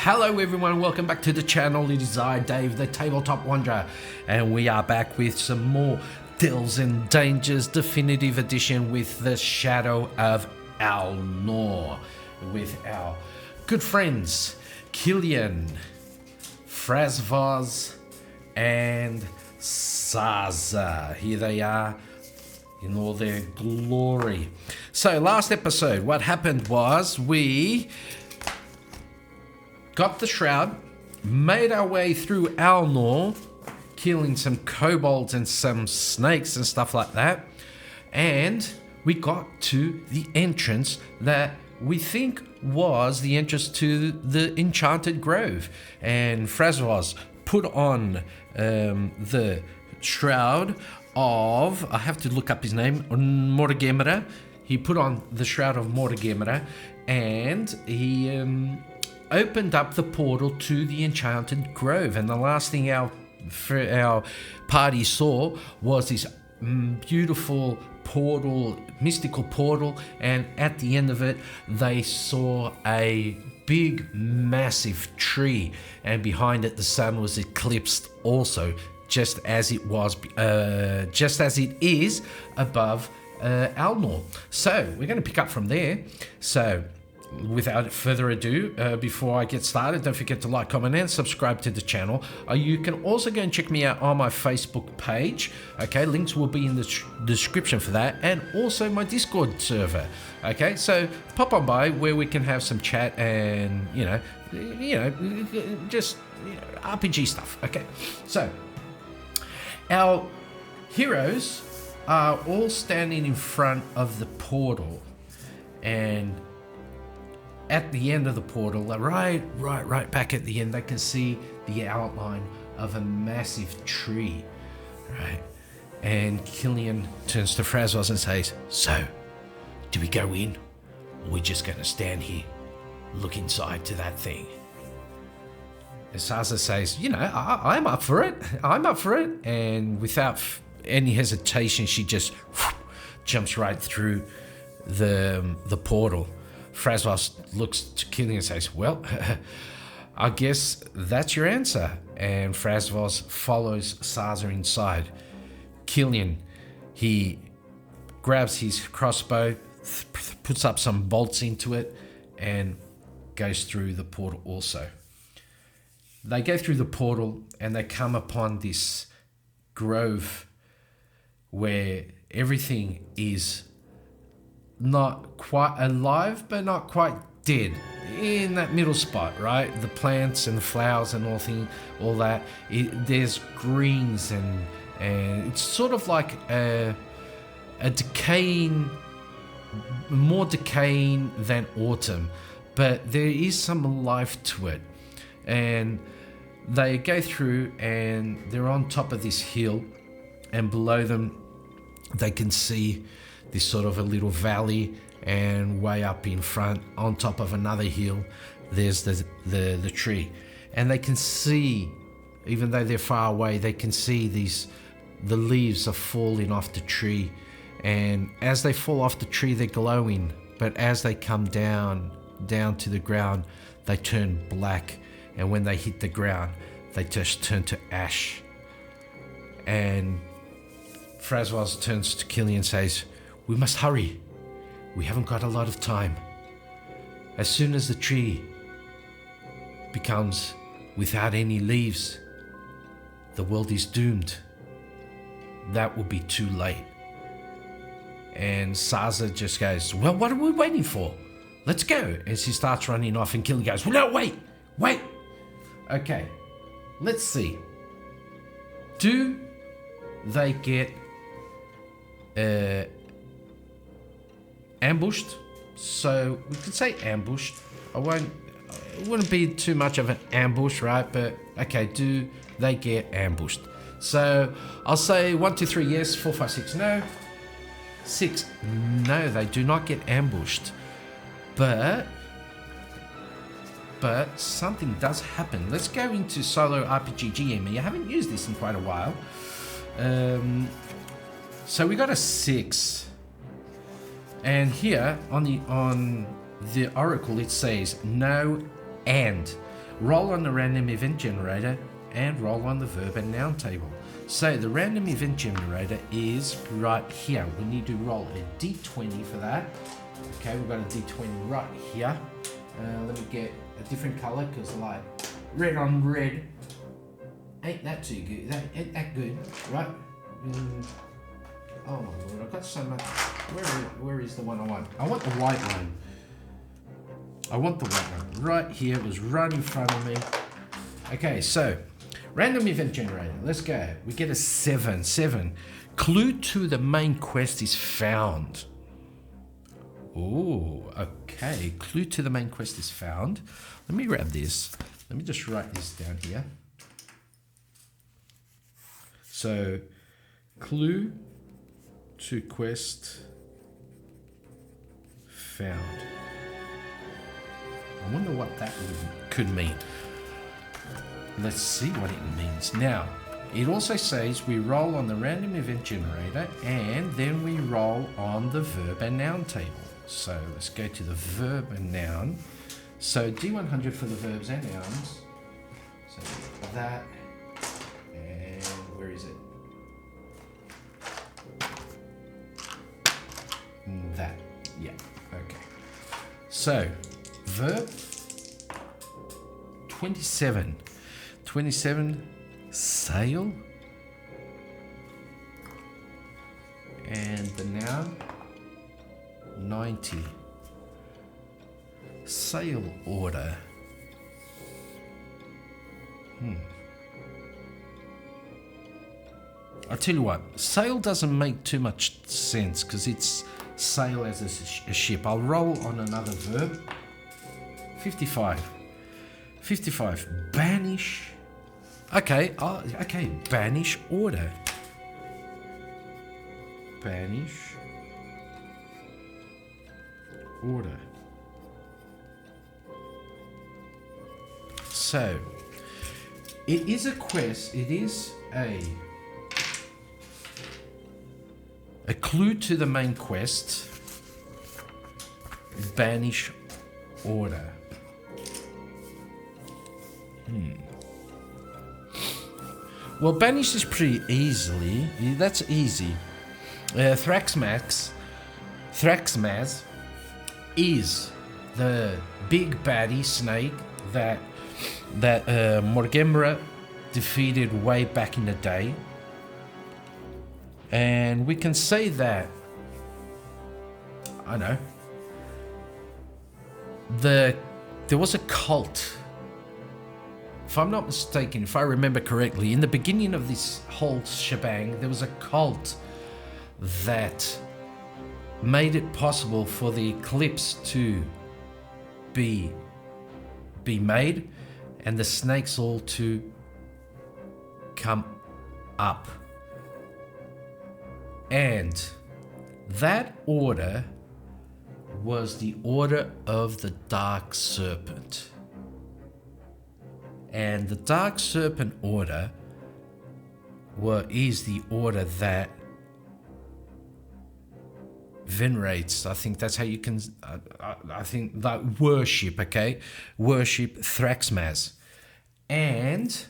Hello everyone, welcome back to the channel. It is I, Dave, the Tabletop Wanderer, and we are back with some more Delves and Dangers Definitive Edition with the Shadow of Alnor, with our good friends Killian, Frazvoz, and Saza. Here they are in all their glory. So last episode, what happened was we got the shroud, made our way through Alnor, killing some kobolds and some snakes and stuff like that, and we got to the entrance that we think was the entrance to the Enchanted Grove. And Frazvoz put on the shroud of, I have to look up his name, Mortigemera. He put on the shroud of Mortigemera, and he opened up the portal to the Enchanted Grove. And the last thing our party saw was this beautiful portal, mystical portal, and at the end of it they saw a big massive tree, and behind it the sun was eclipsed also, just as it is above Alnor. So we're going to pick up from there. So without further ado, before I get started, don't forget to like, comment, and subscribe to the channel. You can also go and check me out on my Facebook page. Okay, links will be in the description for that, and also my Discord server. Okay, so pop on by where we can have some chat and just RPG stuff. Okay, so our heroes are all standing in front of the portal, and at the end of the portal, right back at the end, they can see the outline of a massive tree, right? And Killian turns to Frazvoz and says, "So, do we go in, or are we just going to stand here, look inside to that thing?" And Saza says, I'm up for it. I'm up for it. And without any hesitation, she just jumps right through the portal. Frazvoz looks to Killian and says, "Well, I guess that's your answer." And Frazvoz follows Saza inside. Killian, he grabs his crossbow, puts up some bolts into it, and goes through the portal also. They go through the portal and they come upon this grove where everything is not quite alive, but not quite dead. In that middle spot, right? The plants and the flowers and all that. There's greens and it's sort of like a decaying, more decaying than autumn, but there is some life to it. And they go through and they're on top of this hill, and below them they can see this sort of a little valley, and way up in front, on top of another hill, there's the tree. And they can see, even though they're far away, they can see the leaves are falling off the tree. And as they fall off the tree, they're glowing. But as they come down to the ground, they turn black. And when they hit the ground, they just turn to ash. And Frazvoz turns to Killian and says, "We must hurry. We haven't got a lot of time. As soon as the tree becomes without any leaves, the world is doomed. That will be too late." And Saza just goes, "Well, what are we waiting for? Let's go." And she starts running off, and Killian goes, "Well, no, wait. Okay, let's see. Do they get ambushed?" So we could say ambushed. It wouldn't be too much of an ambush, right? But okay, do they get ambushed? So I'll say 1, 2, 3 yes, 4, 5, 6 no. 6 no, they do not get ambushed. But something does happen. Let's go into SoloRPG GM. I haven't used this in quite a while. So we got a 6. And here on the oracle it says no and. roll on the random event generator, and roll on the verb and noun table. So the random event generator is right here. We need to roll a d20 for that. Okay, we've got a d20 right here. Let me get a different color because like red on red ain't that too good. That ain't that good, right? Oh my lord, I've got so much. Where is the one I want? I want the white one. I want the white one. Right here, it was right in front of me. Okay, so random event generator. Let's go. We get a 7. 7. Clue to the main quest is found. Oh, okay. Clue to the main quest is found. Let me grab this. Let me just write this down here. So, clue to quest found. I wonder what that could mean. Let's see what it means. Now, it also says we roll on the random event generator and then we roll on the verb and noun table. So let's go to the verb and noun. So D100 for the verbs and nouns. So that, and where is it? That, yeah, okay. So verb 27. 27, sail. And the noun 90, sail order. I tell you what, sail doesn't make too much sense because it's sail as a ship. I'll roll on another verb. 55. 55, banish. Okay, okay, banish order. Banish order. So, it is a quest, it is a clue to the main quest. Banish order. Well, banish is pretty easily. That's easy. Thraxmaz is the big baddie snake that Morgemra defeated way back in the day, and we can say that I know there was a cult. If I'm not mistaken, if I remember correctly, in the beginning of this whole shebang, there was a cult that made it possible for the eclipse to be made and the snakes all to come up. And that order was the Order of the Dark Serpent. And the Dark Serpent Order is the order that venerates, I think that's how you can, I think that worship, okay? Worship Thraxmaz. And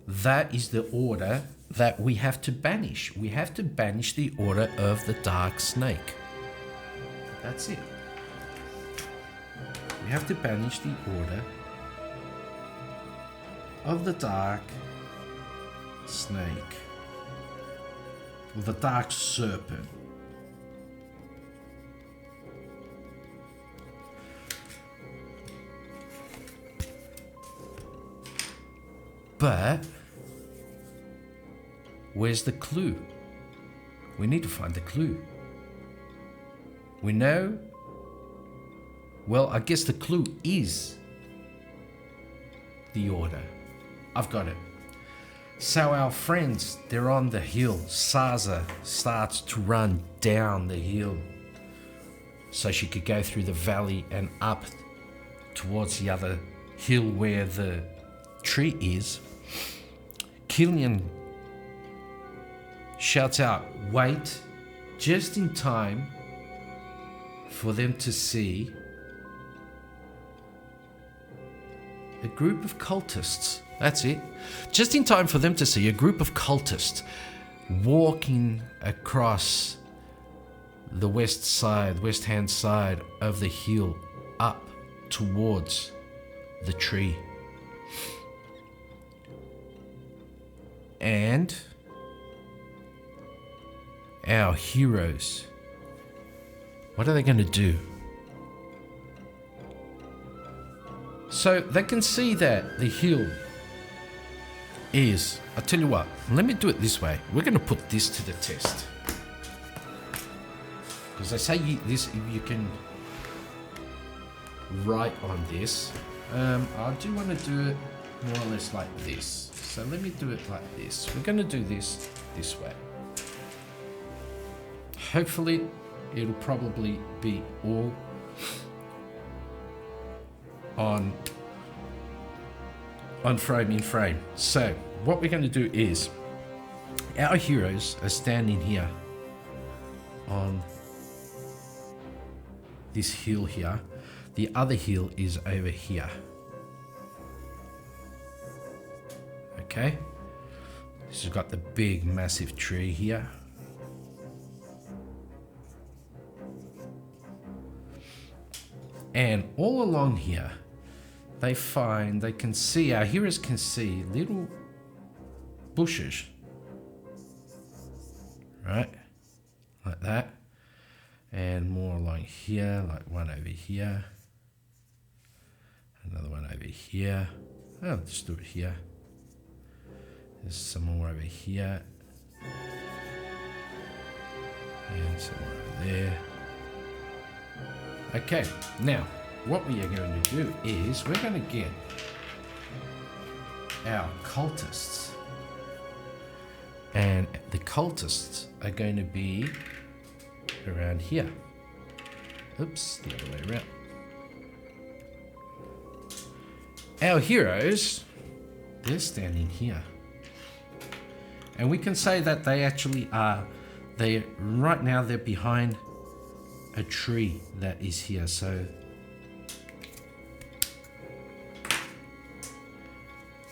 that is the order that we have to banish. We have to banish the Order of the Dark Snake. That's it. We have to banish the Order of the Dark Snake. Or the Dark Serpent. But where's the clue? We need to find the clue. We know. Well, I guess the clue is the order. I've got it. So our friends, they're on the hill. Saza starts to run down the hill so she could go through the valley and up towards the other hill where the tree is. Killian shouts out, "Wait," just in time for them to see a group of cultists. That's it. Just in time for them to see a group of cultists walking across the west hand side of the hill up towards the tree. And our heroes, what are they going to do? So they can see that the hill is, I'll tell you what, let me do it this way. We're going to put this to the test. Because they say you can write on this. I do want to do it more or less like this. So let me do it like this. We're going to do this way. Hopefully it'll probably be all on frame in frame. So what we're going to do is our heroes are standing here on this hill here. The other hill is over here. Okay, this has got the big massive tree here. And all along here, they can see, our heroes can see little bushes, right? Like that. And more along here, like one over here. Another one over here. Oh, let's do it here. There's some more over here. And some more over there. Okay, now what we are going to do is we're going to get our cultists. And the cultists are going to be around here. Oops, the other way around. Our heroes, they're standing here. And we can say that they actually are, right now they're behind a tree that is here. So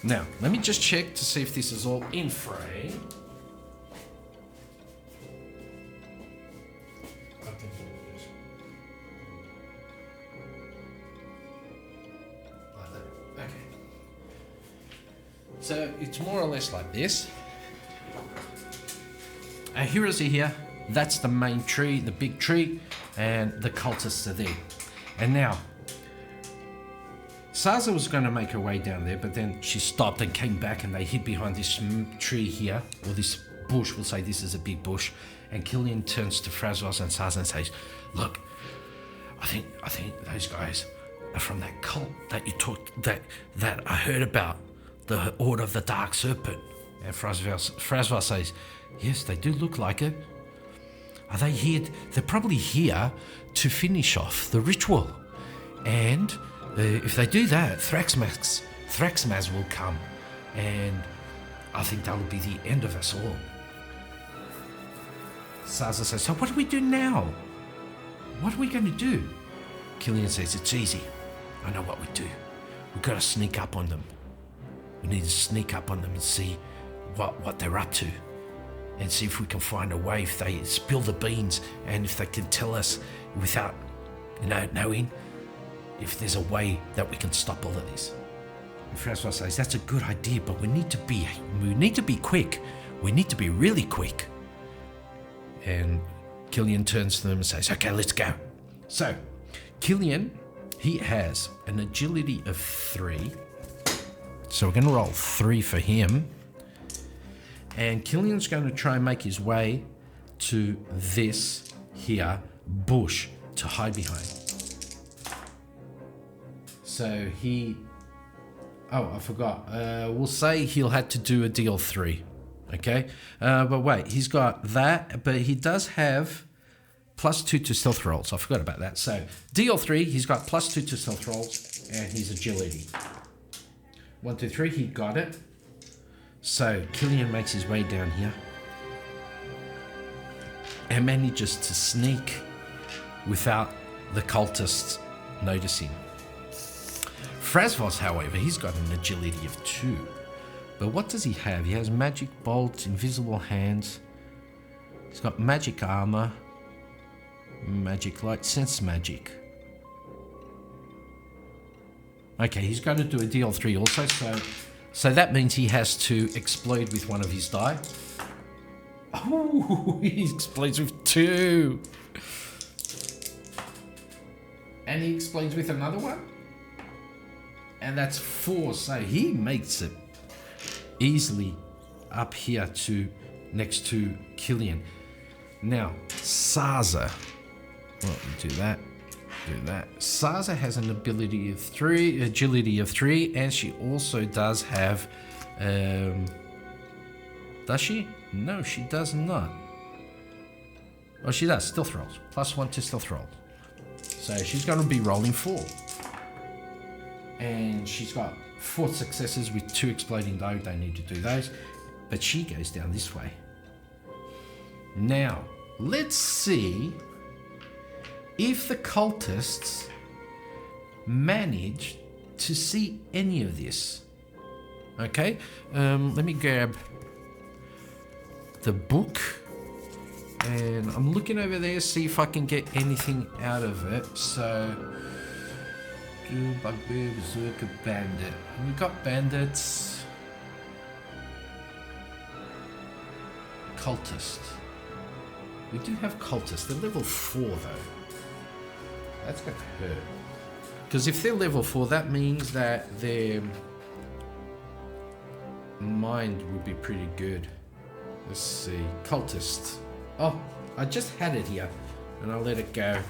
now, let me just check to see if this is all in frame. So it's more or less like this. Our heroes are here. That's the main tree, the big tree, and the cultists are there. And now, Saza was going to make her way down there, but then she stopped and came back, and they hid behind this tree here, or this bush. We'll say this is a big bush. And Killian turns to Fraswas and Saza and says, "Look, I think those guys are from that cult that you talked that I heard about, the Order of the Dark Serpent." And Fraswas says, "Yes, they do look like it. Are they here? They're probably here to finish off the ritual. And if they do that, Thraxmaz will come. And I think that'll be the end of us all." Saza says, "So what do we do now? What are we going to do?" Killian says, "It's easy. I know what we do. We've got to sneak up on them. We need to sneak up on them and see what they're up to. And see if we can find a way, if they spill the beans, and if they can tell us without, knowing, if there's a way that we can stop all of this." And Francois says, "That's a good idea, but we need to be quick. We need to be really quick." And Killian turns to them and says, "Okay, let's go." So, Killian, he has an agility of 3. So we're going to roll 3 for him. And Killian's going to try and make his way to this here bush to hide behind. So I forgot. We'll say he'll have to do a DL3. Okay? But wait, he's got that, but he does have +2 to stealth rolls. I forgot about that. So DL3, he's got +2 to stealth rolls and his agility. 1, 2, 3, he got it. So Killian makes his way down here and manages to sneak without the cultists noticing. Frasvos, however, he's got an agility of 2. But what does he have? He has magic bolts, invisible hands. He's got magic armor, magic light, sense magic. Okay, he's going to do a DL3 also, so that means he has to explode with one of his die. Oh, he explodes with 2. And he explodes with another one. And that's 4, so he makes it easily up here to next to Killian. Now, Saza. Well, do that. Saza has an ability of 3, agility of 3, and she also does have, does she? No, she does not. Oh, she does, stealth rolls. +1 to stealth roll. So she's going to be rolling 4. And she's got 4 successes with 2 exploding die. Don't need to do those. But she goes down this way. Now, let's see if the cultists manage to see any of this. Okay, let me grab the book, and I'm looking over there, see if I can get anything out of it. So, do bugbear, berserker, bandit. We've got bandits, cultist. We do have cultists. They're level 4 though. That's gonna hurt. Because if they're level 4, that means that their mind would be pretty good. Let's see. Cultist. Oh, I just had it here. And I'll let it go.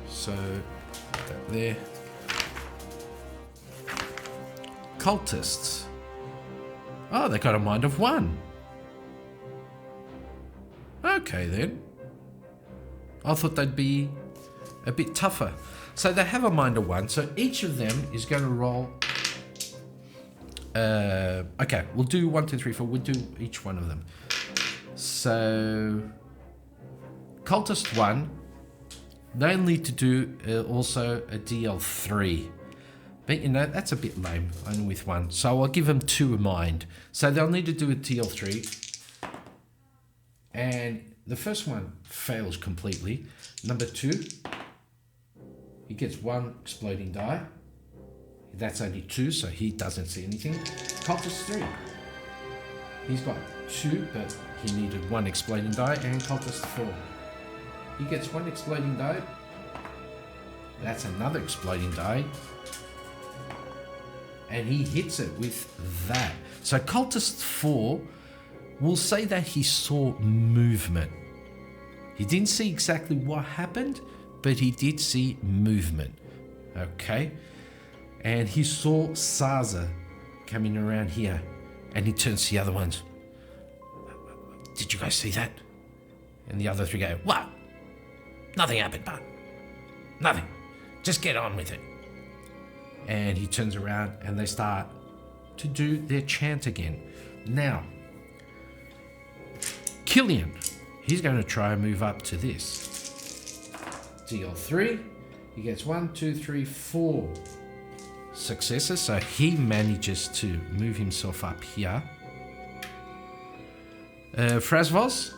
So, that there. Cultists. Oh, they got a mind of 1. Okay then. I thought they'd be a bit tougher. So they have a mind of 1. So each of them is going to roll. Okay, we'll do 1, 2, 3, 4. We'll do each one of them. So Cultist 1, they'll need to do also a DL3. But you know, that's a bit lame, only with 1. So I'll give them 2 mind. So they'll need to do a DL3. And the first one fails completely. Number 2, he gets 1 exploding die. That's only 2, so he doesn't see anything. Cultist 3. He's got 2, but he needed 1 exploding die. And Cultist 4. He gets 1 exploding die. That's another exploding die. And he hits it with that. So Cultist 4 will say that he saw movement. He didn't see exactly what happened, but he did see movement. Okay? And he saw Saza coming around here. And he turns to the other ones. Did you guys see that? And the other 3 go, what? Nothing happened, but nothing. Just get on with it. And he turns around and they start to do their chant again. Now, Killian, he's going to try and move up to this. DL3, he gets 1, 2, 3, 4 successes, so he manages to move himself up here. Frasvos,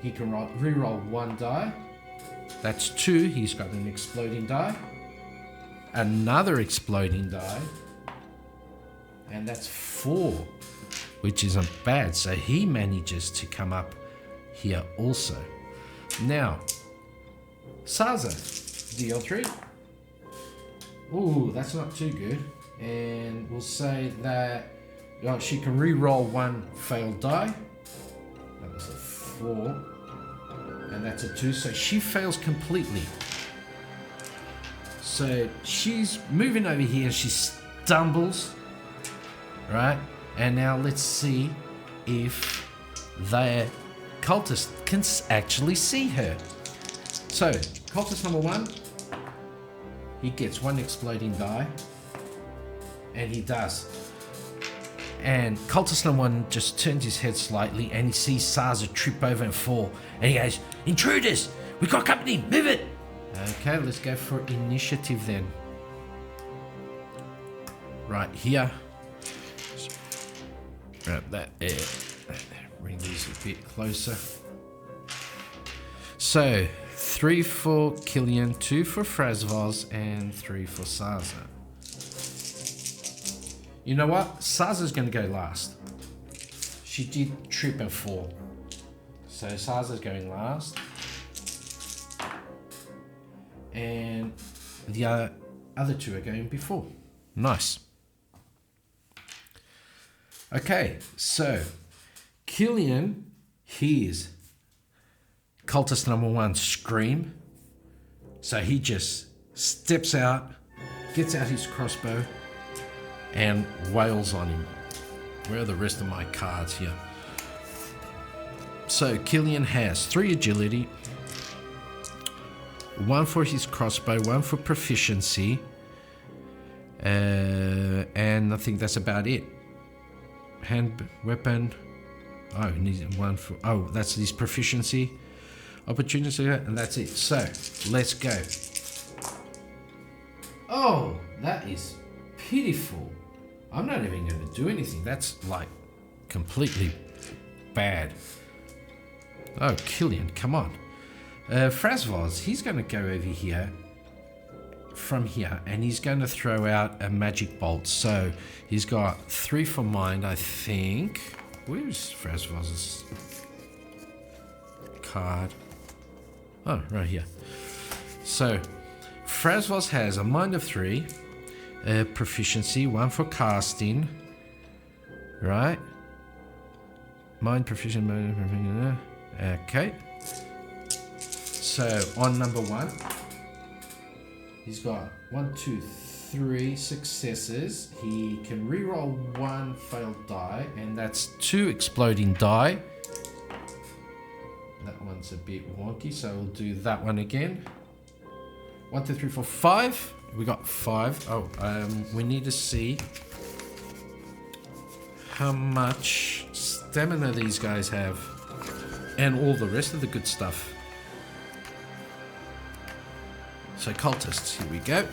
he can re-roll 1 die. That's 2, he's got an exploding die. Another exploding die. And that's 4, which isn't bad. So he manages to come up here also. Now, Saza, DL3. Ooh, that's not too good. And we'll say that she can re-roll 1 failed die. That was a 4. And that's a 2. So she fails completely. So she's moving over here. She stumbles. Right? And now let's see if their cultist can actually see her. So, cultist number 1, he gets 1 exploding die. And he does. And cultist number 1 just turns his head slightly and he sees Saza trip over and fall. And he goes, intruders! We've got company! Move it! Okay, let's go for initiative then. Right here. Grab that air. Bring these a bit closer. So, 3 for Killian, 2 for Frazvoz, and 3 for Saza. You know what? Saza's going to go last. She did trip and fall. So Saza's going last. And the other two are going before. Nice. Okay, so Killian hears cultist number 1 scream. So he just steps out, gets out his crossbow, and wails on him. Where are the rest of my cards here? So Killian has 3 agility, 1 for his crossbow, 1 for proficiency, and I think that's about it. Hand weapon. Oh, he needs 1 for. Oh, that's his proficiency, opportunity, and that's it. So let's go. Oh, that is pitiful. I'm not even going to do anything. That's like completely bad. Oh, Killian, come on. Frazvoz, he's going to go over here, from here, and he's going to throw out a magic bolt. So he's got 3 for mind, I think. Where's Frazvoz's card? Oh, right here. So Frazvoz has a mind of 3. Proficiency, 1 for casting, right? Mind proficient. Okay. So on number 1, he's got 1, 2, 3 successes. He can reroll 1 failed die, and that's 2 exploding die. That one's a bit wonky, so we'll do that one again. 1, 2, 3, 4, 5. We got 5. Oh, we need to see how much stamina these guys have and all the rest of the good stuff. So cultists, here we go.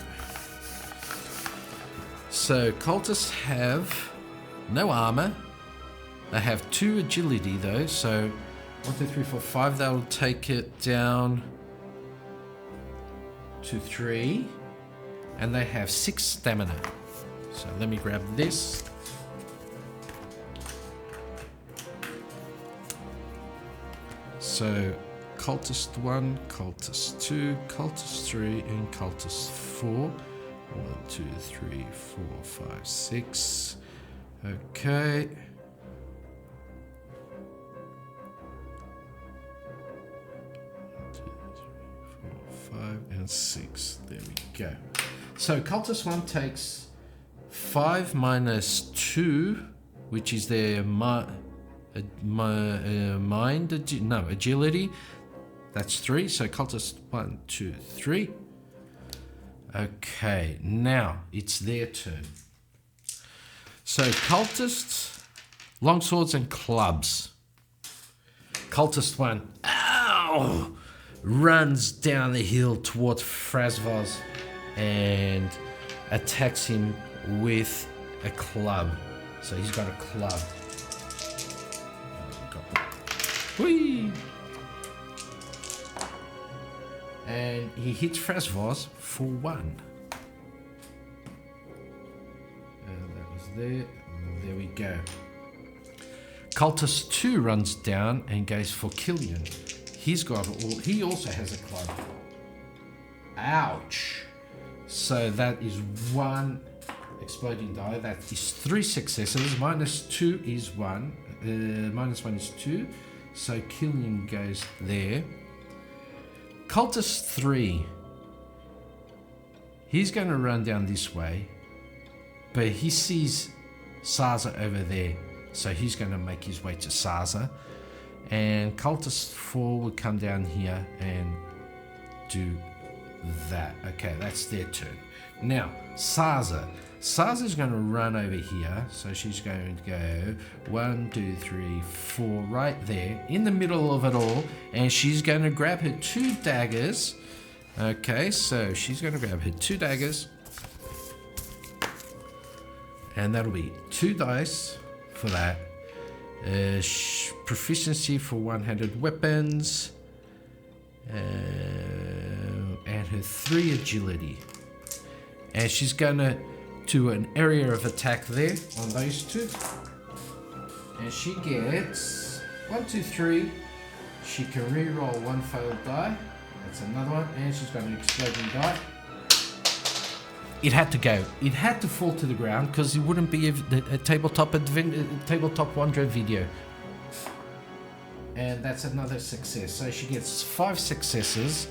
So cultists have no armor. They have 2 agility though, so 1, 2, 3, 4, 5. That'll take it down to 3. And they have 6 stamina. So let me grab this. So cultist 1, cultist 2, cultist 3, and cultist 4. 1, 2, 3, 4, 5, 6. Okay. And 6. There we go. So cultist 1 takes 5 minus 2, which is their agility. That's 3. So cultist 1, 2, 3. Okay, now it's their turn. So cultists, longswords and clubs. Cultist 1, ow, runs down the hill towards Frazvoz and attacks him with a club. So he's got a club. Whee! And he hits Frazvoz for 1. And that was there. There we go. Cultist 2 runs down and goes for Killian. He also has a club. Ouch. So that is 1 exploding die. That is 3 successes. Minus 2 is 1. Minus 1 is 2. So Killian goes there. Cultist 3. He's going to run down this way. But he sees Saza over there. So he's going to make his way to Saza. And Cultist 4 will come down here and do that. Okay, that's their turn. Now, Saza. Saza's going to run over here. So she's going to go 1, 2, 3, 4 right there in the middle of it all. And she's going to grab her 2 daggers Okay, so she's going to grab her 2 daggers. And that'll be 2 dice for that. Proficiency for one-handed weapons. And her 3 agility. And she's going to do an area of attack there on those 2. And she gets 1, 2, 3. She can re-roll 1 failed die. That's another one. And she's got an exploding die. It had to go. It had to fall to the ground because it wouldn't be a tabletop Wanderer video. And that's another success. So she gets 5 successes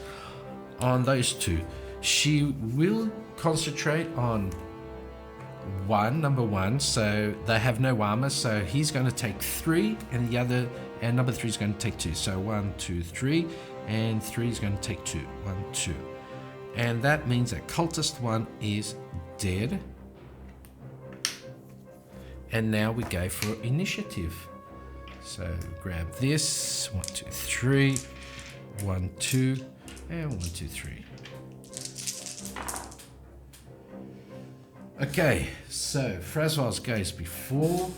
on those 2. She will concentrate on number 1. So they have no armor. So he's going to take 3, and number 3 is going to take 2. So 1, 2, 3, and 3 is going to take 2. 1, 2. And that means that cultist 1 is dead. And now we go for initiative. So grab this. 1, 2, 3. 1, 2. And 1, 2, 3. Okay, so Frasvaz goes before.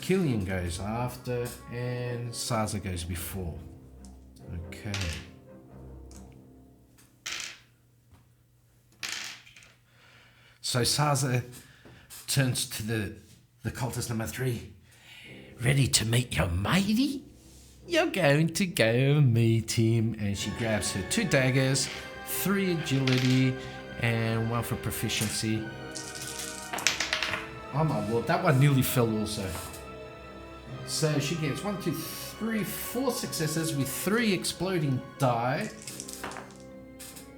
Killian goes after. And Saza goes before. Okay. So Saza turns to the cultist number 3. Ready to meet your matey? You're going to go meet him. And she grabs her 2 daggers, 3 agility, and 1 for proficiency. Oh my lord, that one nearly fell also. So she gets 1, 2, 3, 4 successes with 3 exploding die.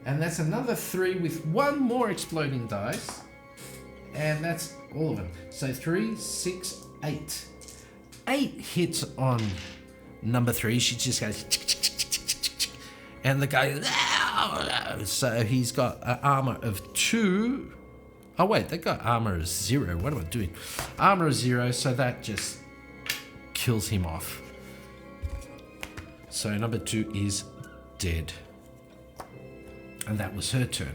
And that's another 3 with 1 more exploding dice. And that's all of them. So 3, 6, 8. 8 hits on number 3. She just goes... And the guy... So he's got an armor of 2. Oh wait, they got armor of 0. What am I doing? Armor of 0, so that just kills him off. So number 2 is dead. And that was her turn.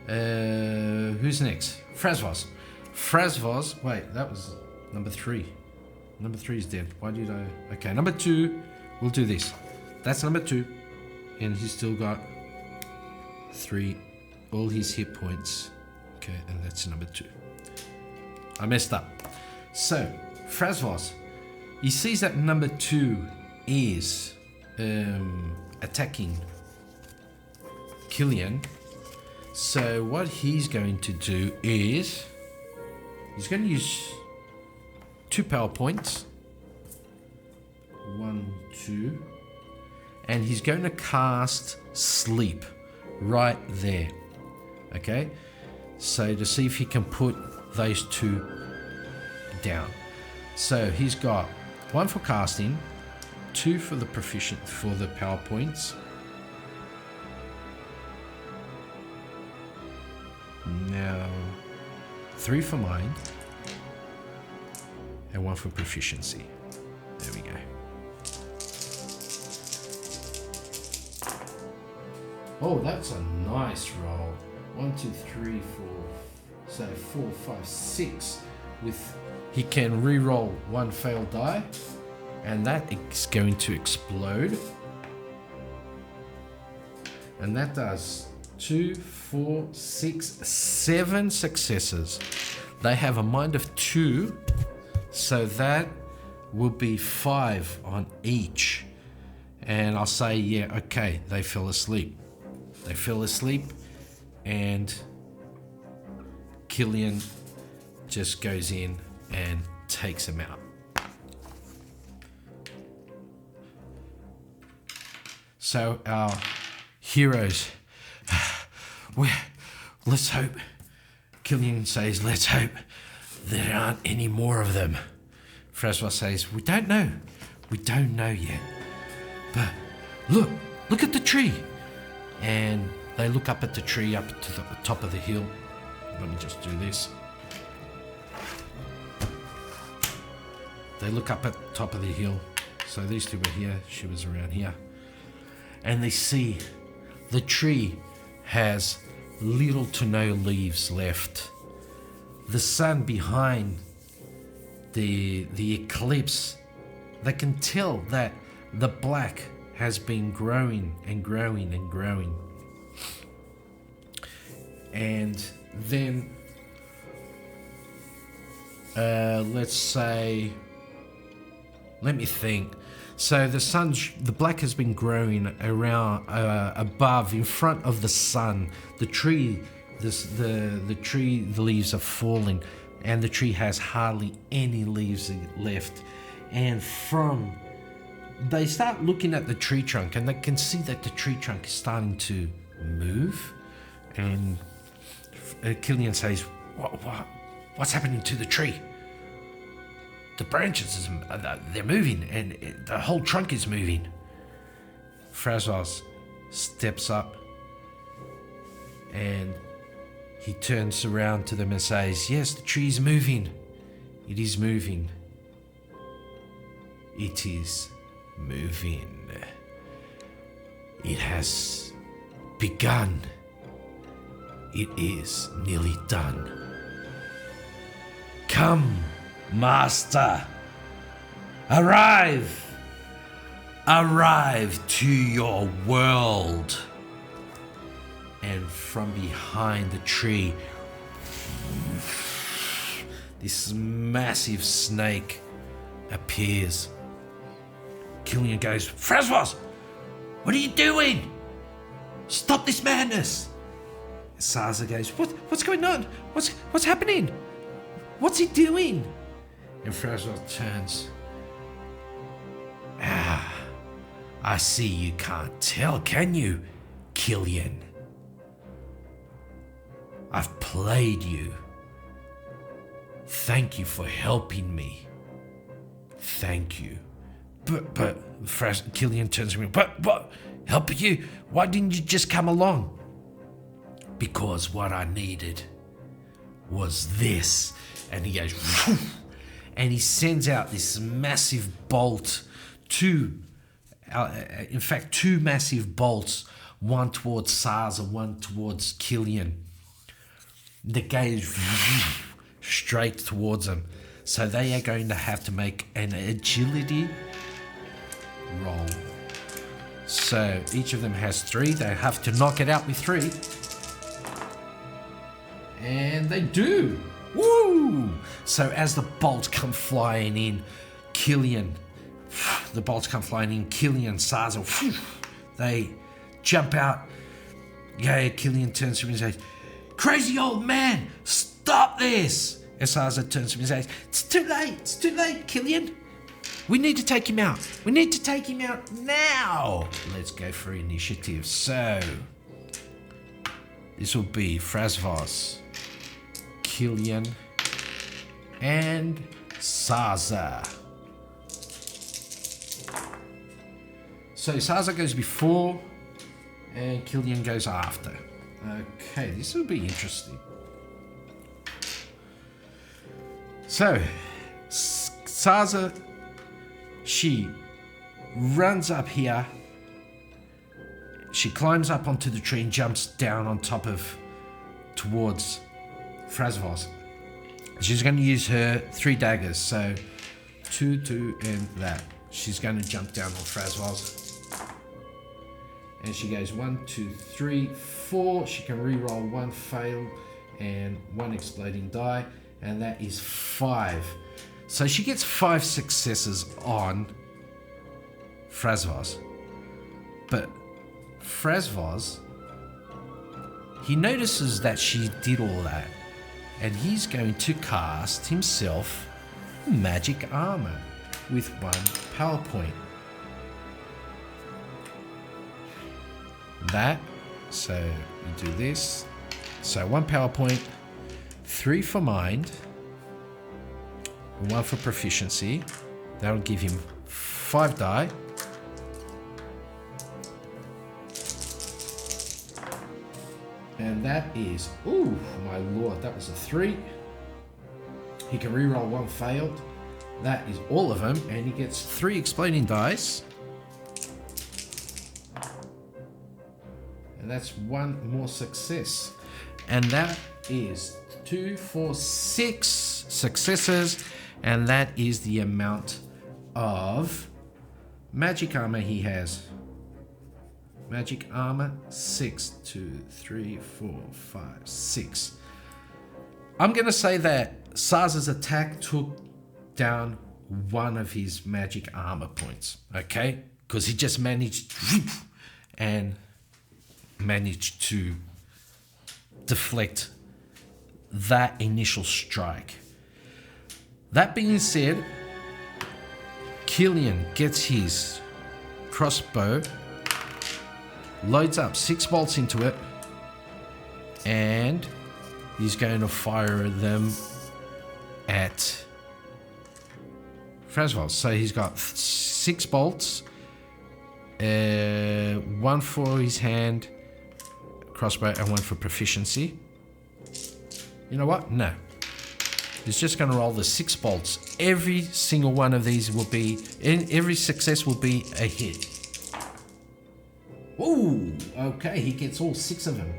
Who's next? Frasvaz. Frasvaz. Wait, that was number 3. Number 3 is dead. Why did I... Okay, number 2. We'll do this. That's number 2. And he's still got 3. All his hit points. Okay, and that's number 2. I messed up. So, Frasvaz. He sees that number 2 is attacking Killian. So what he's going to do is he's going to use 2 power points. 1, 2. And he's going to cast Sleep right there. Okay? So to see if he can put those 2 down. So he's got 1 for casting, 2 for the proficient for the power points. Now 3 for mind and 1 for proficiency. There we go. Oh, that's a nice roll. 1, 2, 3, 4. So 4, 5, 6. With he can re-roll 1 failed die, and that is going to explode. And that does 2, 4, 6, 7 successes. They have a mind of 2, so that will be 5 on each. And I'll say, yeah, okay, they fell asleep. They fell asleep, and Killian just goes in and takes them out. So our heroes, let's hope, Killian says, let's hope there aren't any more of them. Frasvaz says, we don't know. We don't know yet. But look at the tree. And they look up at the tree, up to the top of the hill. Let me just do this. They look up at the top of the hill. So these 2 were here. She was around here. and they see the tree has little to no leaves left. The sun behind the eclipse, they can tell that the black has been growing and growing and growing. And then let's say, let me think. So the black has been growing around above, in front of the sun. The tree, the leaves are falling, and the tree has hardly any leaves left. And they start looking at the tree trunk, and they can see that the tree trunk is starting to move. And Killian says, "What's happening to the tree? The branches, they're moving, and the whole trunk is moving." Frazos steps up, and he turns around to them and says, "Yes, the tree is moving. It is moving. It is moving. It has begun. It is nearly done. Come, Master, arrive to your world." And from behind the tree, this massive snake appears. Killian goes, "Frazos, what are you doing? Stop this madness." Saza goes, What's going on? What's happening? What's he doing?" And Frazos turns. I see you can't tell, can you, Killian? I've played you. Thank you for helping me. Thank you. But Killian turns to me. But help you? Why didn't you just come along? Because what I needed was this. And he goes, and he sends out this massive bolt, two massive bolts, one towards Saza, one towards Killian. The goes straight towards them. So they are going to have to make an agility roll. So each of them has 3. They have to knock it out with 3. And they do. Woo! So as the bolts come flying in, Killian, Saza, they jump out. Yeah, Killian turns to me and says, "Crazy old man, stop this!" And Saza turns to me and says, It's too late, Killian. We need to take him out. We need to take him out now. Let's go for initiative. So, this will be Frazos, Killian, and Saza. So Saza goes before, and Killian goes after. Okay, this will be interesting. So, Saza, she runs up here. She climbs up onto the tree and jumps down on top towards Frazos. She's going to use her 3 daggers. So, 2, and that. She's going to jump down on Frazos. And she goes 1, 2, 3, 4. She can re-roll 1 fail and 1 exploding die. And that is 5. So she gets 5 successes on Frazos. But Frazos, he notices that she did all that. And he's going to cast himself magic armor with 1 power point. So you do this. So 1 power point, 3 for mind, 1 for proficiency. That'll give him 5 die. And that is, ooh, my lord, that was a 3. He can reroll 1 failed. That is all of them, and he gets 3 exploding dice. And that's one more success. And that is 2, 4, 6 successes. And that is the amount of magic armor he has. Magic armor, 6, 2, 3, 4, 5, 6. I'm going to say that Saza's attack took down one of his magic armor points, okay? Because he just managed to deflect that initial strike. That being said, Killian gets his crossbow, loads up 6 bolts into it, and he's going to fire them at Frasvos. So he's got 6 bolts, 1 for his hand crossbow and 1 for proficiency. You know what? No. He's just going to roll the 6 bolts. Every single one of these will be, every success will be a hit. Ooh, okay, he gets all 6 of them.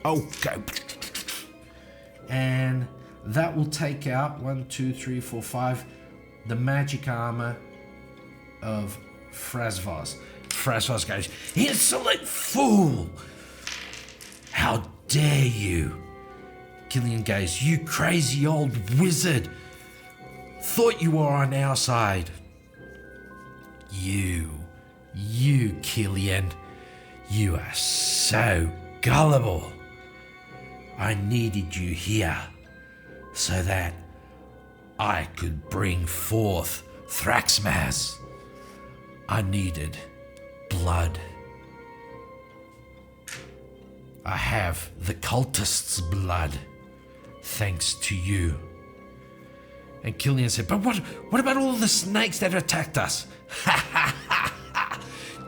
Okay. And that will take out 1, 2, 3, 4, 5, the magic armor of Frasvos. Frasvos goes, "Insolent fool! How dare you?" Killian goes, "You crazy old wizard! Thought you were on our side." You Killian, you are so gullible. I needed you here so that I could bring forth Thraxmas. I needed blood. I have the cultist's blood, thanks to you. And Killian said, "But what about all the snakes that attacked us? Ha ha ha ha!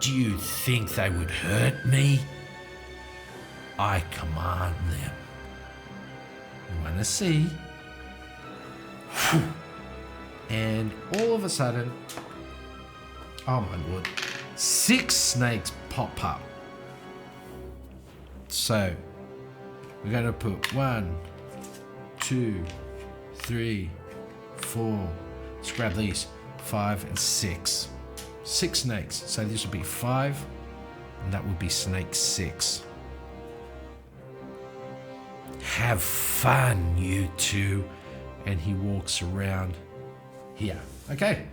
Do you think they would hurt me? I command them. You wanna see?" And all of a sudden, oh my lord, 6 snakes pop up. So we're going to put 1, 2, 3, 4. Let's grab these. 5 and 6. 6 snakes. So this would be 5, and that would be snake 6. Have fun, you two. And he walks around here. Okay,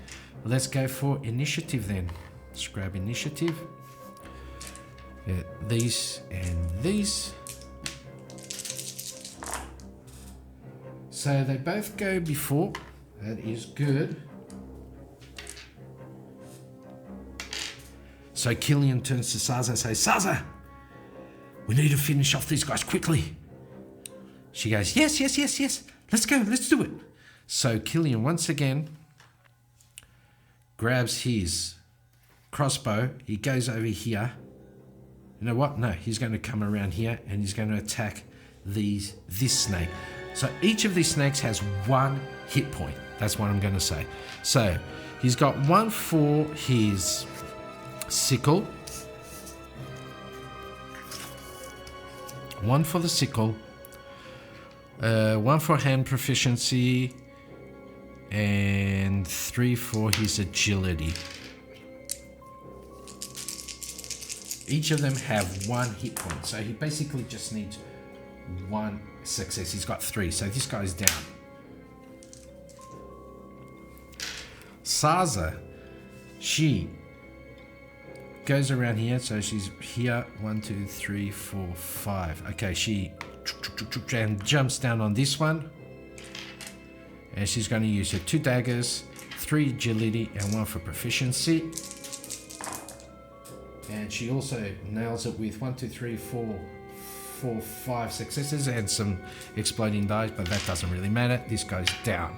let's go for initiative then. Let's grab initiative. These and these. So they both go before. That is good. So Killian turns to Saza and says, "Saza, we need to finish off these guys quickly." She goes, yes. Let's go, let's do it. So Killian once again grabs his crossbow. He goes over here. You know what? No, he's going to come around here and he's going to attack this snake. So each of these snakes has 1 hit point. That's what I'm going to say. So he's got 1 for his sickle, 1 for the sickle, 1 for hand proficiency, and 3 for his agility. Each of them have 1 hit point, so he basically just needs 1 success. He's got 3, so this guy's down. Saza, she goes around here, so she's here. 1, 2, 3, 4, 5. Okay, she and jumps down on this one, and she's going to use her 2 daggers, 3 agility, and 1 for proficiency. And she also nails it with 1, 2, 3, 4, 5 successes and some exploding dice, but that doesn't really matter. This goes down.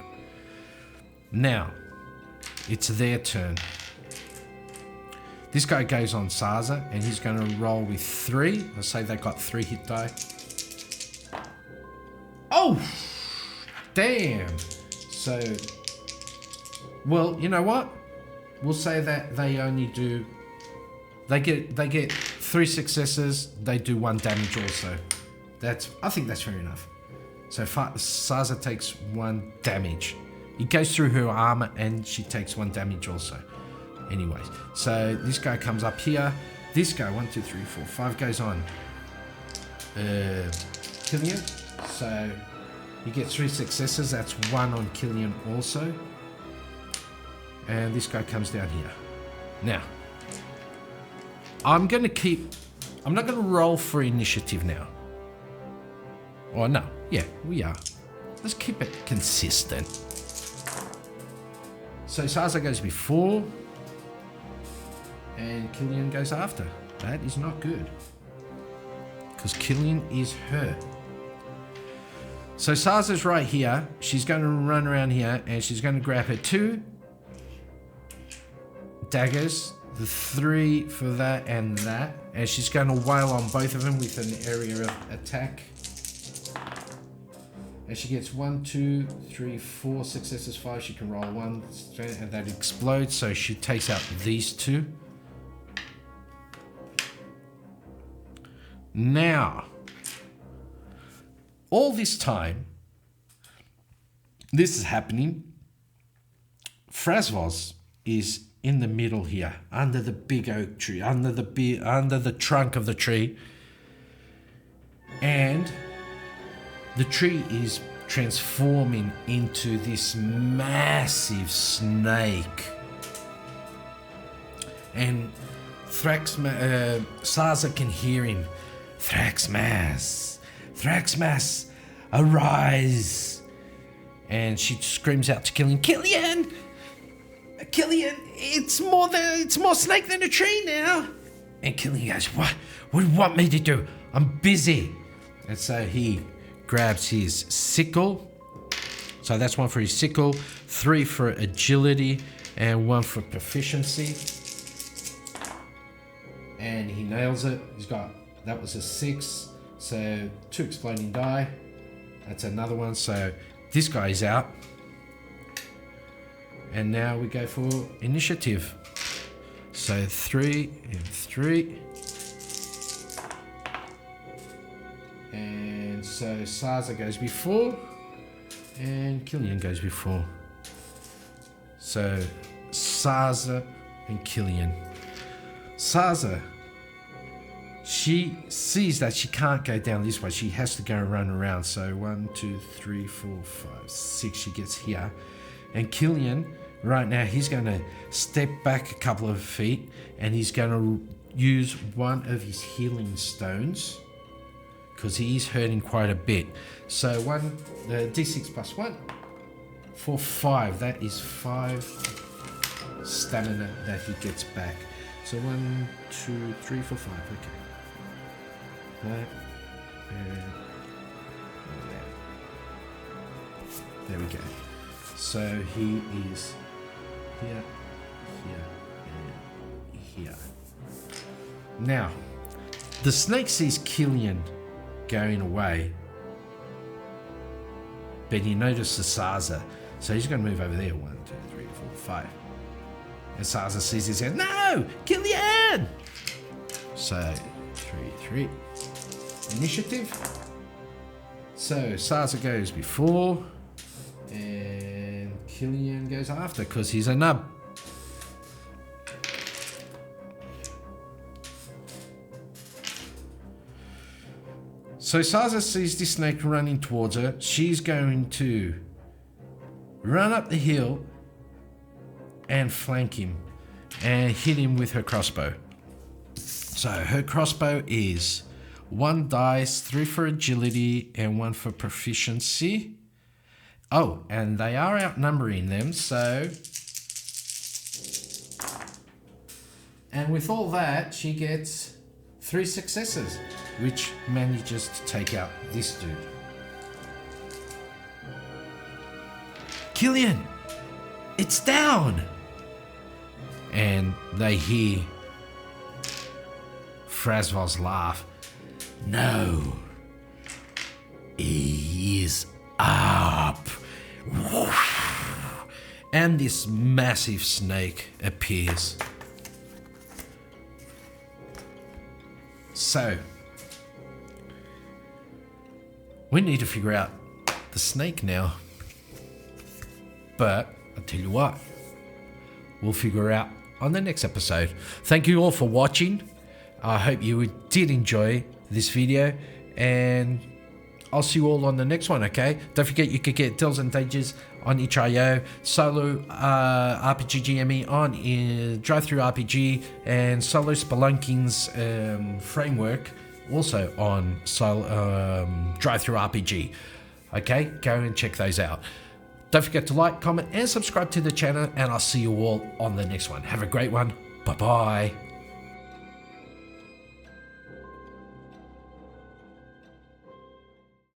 Now it's their turn. This guy goes on Saza, and he's going to roll with 3. Let's say they got 3 hit die. Oh, damn. So, well, you know what? We'll say that they They get 3 successes. They do 1 damage also. I think that's fair enough. So Saza takes 1 damage. It goes through her armor and she takes 1 damage also. Anyways, so this guy comes up here. This guy, 1, 2, 3, 4, 5 goes on. Killian. So he gets 3 successes. That's 1 on Killian also. And this guy comes down here. Now, I'm not going to roll for initiative now. Oh, no. Yeah, we are. Let's keep it consistent. So Saza goes before. And Killian goes after. That is not good. Because Killian is her. So Saza's right here. She's going to run around here. And she's going to grab her 2 daggers. The 3 for that and that. And she's going to wail on both of them with an area of attack. And she gets 1, 2, 3, 4 successes, 5. She can roll 1 and that explodes. So she takes out these 2. Now, all this time, this is happening. Frasvos is in the middle here, under the big oak tree, under the trunk of the tree. And the tree is transforming into this massive snake. And Saza can hear him. Thraxmas, Thraxmas, arise. And she screams out to Killian, Killian, it's more snake than a tree now. And Killian goes, what do you want me to do? I'm busy. And so he grabs his sickle. So that's 1 for his sickle, 3 for agility, and 1 for proficiency. And he nails it. That was a 6. So 2 exploding die. That's another one. So this guy's out. And now we go for initiative. So 3 and 3. And so Saza goes before. And Killian goes before. So Saza and Killian. Saza, she sees that she can't go down this way. She has to go run around. So 1, 2, 3, 4, 5, 6. She gets here. And Killian, right now, he's going to step back a couple of feet. And he's going to use 1 of his healing stones. Because he is hurting quite a bit. So D6 plus 1 for 5. That is 5 stamina that he gets back. So 1, 2, 3, 4, 5. Okay. That and that. There we go. So he is here, here, and here. Now, the snake sees Killian going away, but he notices Saza, so he's going to move over there. 1, 2, 3, 4, 5. And Saza sees his head. No! Killian! So, 3. Initiative. So, Saza goes before. And Killian goes after, because he's a nub. So, Saza sees this snake running towards her. She's going to run up the hill and flank him and hit him with her crossbow. So her crossbow is 1 dice, 3 for agility and 1 for proficiency. Oh, and they are outnumbering them, so... And with all that, she gets 3 successes, which manages to take out this dude. Killian, it's down! And they hear Frasvos laugh. No, he is up. And this massive snake appears. So we need to figure out the snake now. But I'll tell you what, we'll figure it out on the next episode. Thank you all for watching. I hope you did enjoy this video, and I'll see you all on the next one, okay? Don't forget you could get Dells and Dangers on itch.io, Solo RPG GME on DriveThruRPG, and Solo Spelunking's framework also on DriveThruRPG. Okay, go and check those out. Don't forget to like, comment, and subscribe to the channel, and I'll see you all on the next one. Have a great one. Bye-bye.